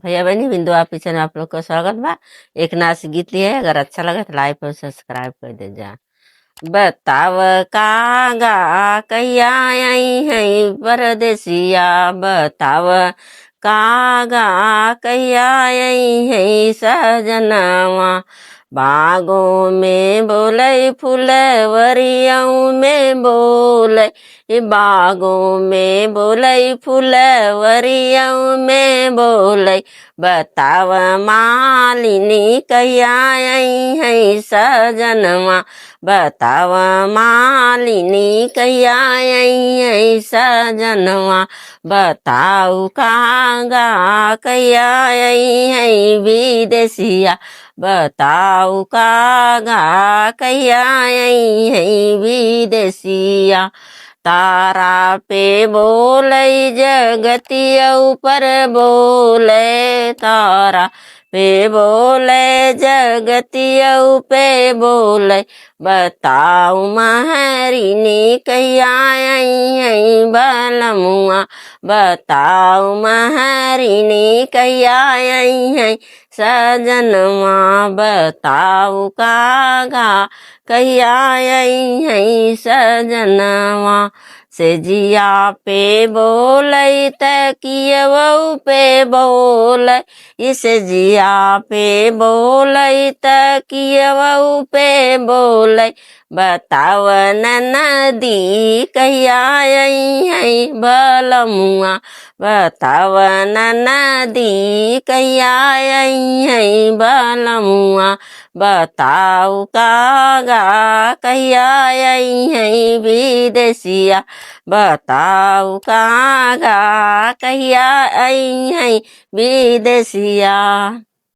भैया बहनी बिंदु आप किचन में आप लोग का स्वागत बा। एक नाच गीत लिए है, अगर अच्छा लगे तो लाइक और सब्सक्राइब कर दे जा। बताव कागा कहिया आई है परदेसिया, बताव कागा कहिया आई है सजनवा। बागों में बोले फुलवरियों में बोले, बागों में बोले फुलवरियों में बोले। बताव मालिनी कहिया आई है सजनवा, बताव मालिनी कहिया आई है सजनवा। बताऊ कागा कहिया आई है विदेसिया, बताऊ कागा कहिया आई है विदेसिया। तारा पे बोले जगतिया ऊपर बोले, तारा पे बोले जगतिया पे बोले। बताऊ महरिनी कहिया आई है बलमुआ, बताऊ महरिनी कहिया आई है सजनवा। बताऊ कागा कहिया आई है सजनवा। से जिया पे बोले तकियवऊ पे बोले, इस जिया पे बोले तकियवऊ पे बोले। बताव नदी कहिया आई है बलमुआ, बताव नदी कहिया आई है बलमुआ। बताऊ कागा कहिया आई है विदेसिया, बताऊ कागा कहिया आई है विदेसिया।